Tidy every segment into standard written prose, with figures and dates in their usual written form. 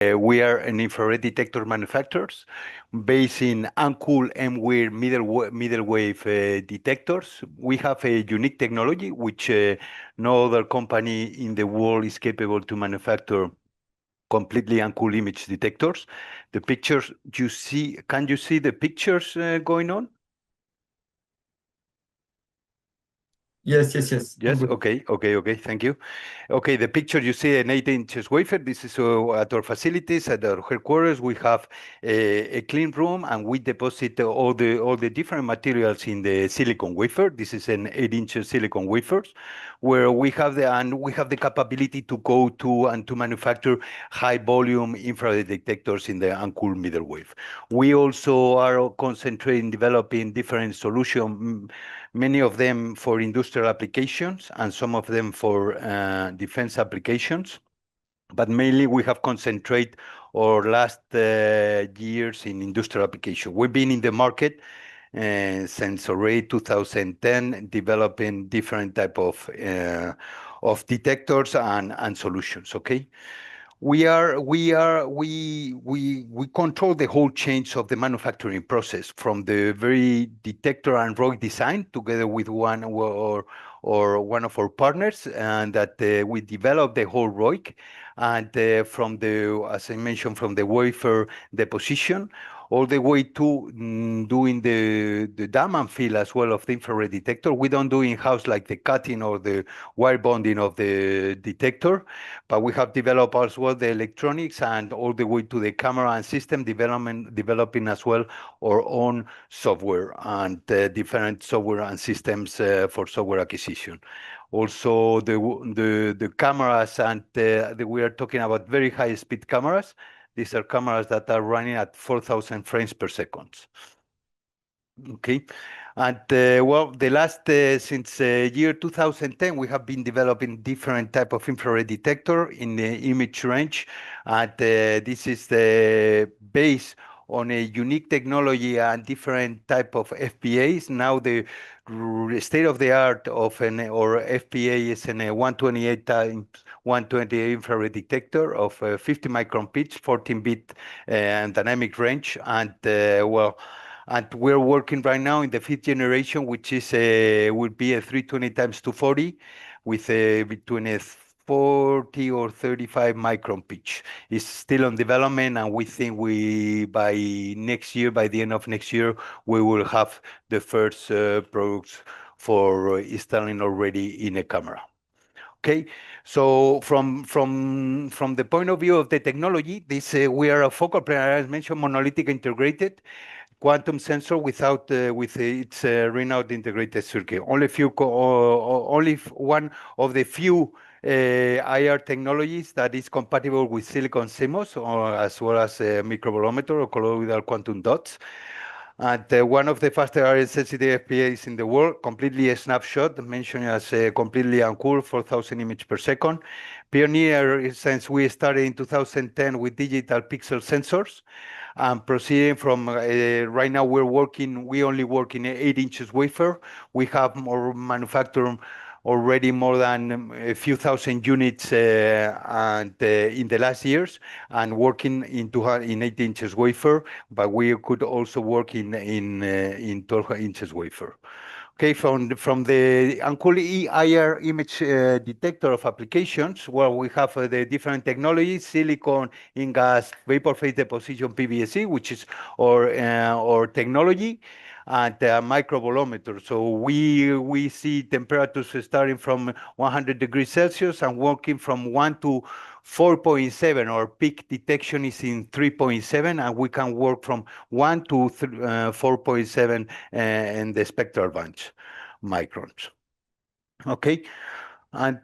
We are an infrared detector manufacturers based in uncooled M-wave middle wave detectors. We have a unique technology which no other company in the world is capable to manufacture completely uncooled image detectors. The pictures you see, can you see the pictures going on? Yes, yes, yes. I'm Yes, good. okay, thank you. Okay, the picture you see an 8 inches wafer. This is at our facilities, at our headquarters. We have a clean room and we deposit all the different materials in the silicon wafer. This is an 8 inch silicon wafers where we have the capability to go to and to manufacture high volume infrared detectors in the uncooled middle wave. We also are concentrating developing different solutions, many of them for industrial applications and some of them for defense applications. But mainly we have concentrated our last years in industrial application. We've been in the market since already 2010, developing different type of detectors and solutions. Okay. We control the whole change of the manufacturing process from the very detector and ROIC design together with one or one of our partners, and that we develop the whole ROIC, and from the, as I mentioned, from the wafer deposition all the way to doing the dam and fill as well of the infrared detector. We don't do in-house like the cutting or the wire bonding of the detector, but we have developed as well the electronics and all the way to the camera and system development, developing as well our own software and different software and systems for software acquisition. Also, the cameras and we are talking about very high speed cameras. These are cameras that are running at 4,000 frames per second. Okay. And well, the last, since year 2010, we have been developing different type of infrared detector in the image range. And this is the base on a unique technology and different type of FPAs. Now the state of the art of an or FPA is in a 128 times 120 infrared detector of 50 micron pitch, 14-bit and dynamic range. And well, and we're working right now in the fifth generation, which is would be a 320 times 240 with between a 40 or 35 micron pitch. It's still on development, and we think by next year, by the end of next year, we will have the first products for installing already in a camera. Okay, so from the point of view of the technology, this we are a focal player, as mentioned, monolithic integrated quantum sensor with its renowned integrated circuit. Only one of the few IR technologies that is compatible with silicon CMOS, or as well as microbolometer or colloidal quantum dots. And one of the fastest RF sensitive FPAs in the world, completely a snapshot, mentioned as completely uncooled, 4,000 images per second. Pioneer since we started in 2010 with digital pixel sensors. And proceeding from right now, we only work in 8 inches wafer. We have more manufactured already more than a few thousand units and in the last years, and working in 8 inches wafer, but we could also work in 12 inches wafer. Okay, from the uncooled IR image detector of applications, well, we have the different technologies: silicon in gas vapor phase deposition PVSE, which is our technology, and microbolometer. So we see temperatures starting from 100 degrees Celsius and working from 1 to 4.7. Our peak detection is in 3.7, and we can work from 1 to 4.7 in the spectral band microns. Okay, and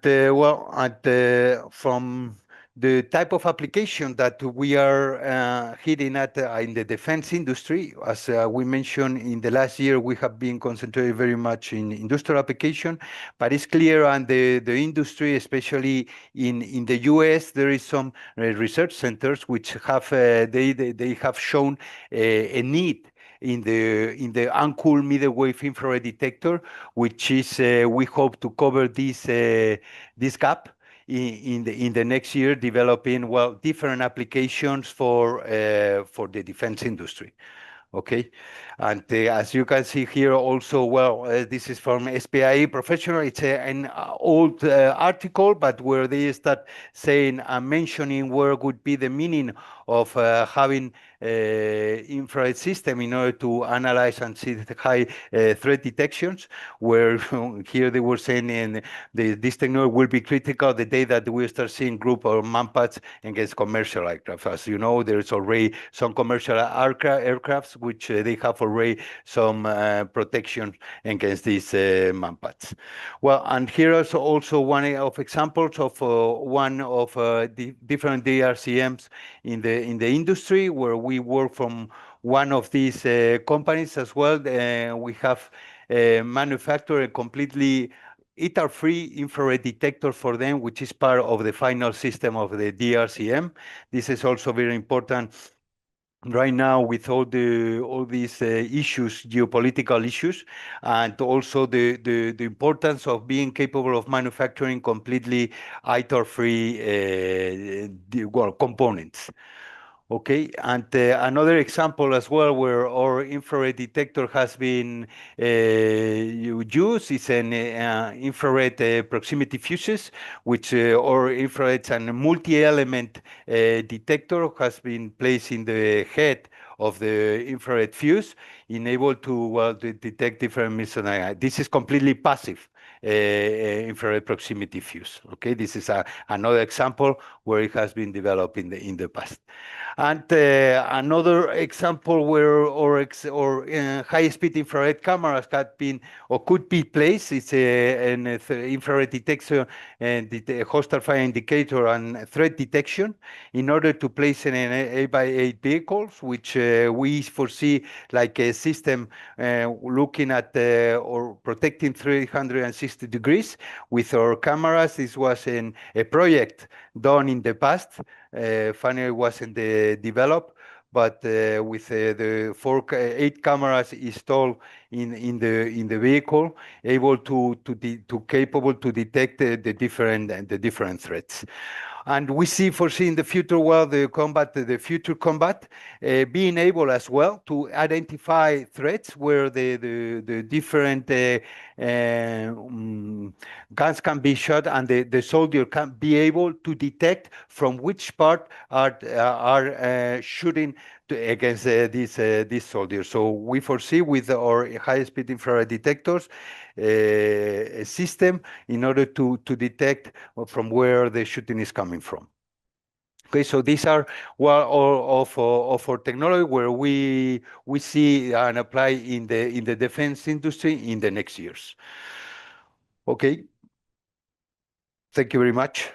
from the type of application that we are hitting at in the defense industry, as we mentioned in the last year, we have been concentrated very much in industrial application, but it's clear on the industry, especially in the US, there is some research centers which have they have shown a need in the uncooled middle wave infrared detector, which is we hope to cover this gap in the next year, developing different applications for the defense industry. Okay, and as you can see here also, this is from SPIE Professional. It's an old article, but where they start saying and mentioning where would be the meaning of having infrared system in order to analyze and see the high threat detections, where here they were saying this technology will be critical the day that we start seeing group or manpads against commercial aircraft. As you know, there's already some commercial aircrafts which they have already some protection against these manpads. Well, and here is also one of examples of one of the different DRCMs in the industry where we work from one of these companies as well. We have manufactured a completely ITAR-free infrared detector for them, which is part of the final system of the DRCM. This is also very important right now with all these issues, geopolitical issues, and also the importance of being capable of manufacturing completely ITAR-free components. Okay, and another example as well where our infrared detector has been used is an infrared proximity fuses, which our infrared and multi-element detector has been placed in the head of the infrared fuse, enabled to detect different missiles. This is completely passive infrared proximity fuse. Okay, this is another example where it has been developed in the past. And another example where high-speed infrared cameras had been or could be placed is an infrared detection and hostile fire indicator and threat detection in order to place in an 8x8 vehicles, which we foresee like a system looking at or protecting 360 degrees with our cameras. This was a project done in the past. Finally wasn't developed, but with the 8 cameras installed in the vehicle, able to capable to detect the different threats. And we foresee in the future, the future combat, being able as well to identify threats where the different guns can be shot, and the soldier can be able to detect from which part are shooting against these soldiers. So we foresee with our high-speed infrared detectors a system in order to detect from where the shooting is coming from. Okay, so these are of our technology where we see and apply in the defense industry in the next years. Okay, thank you very much.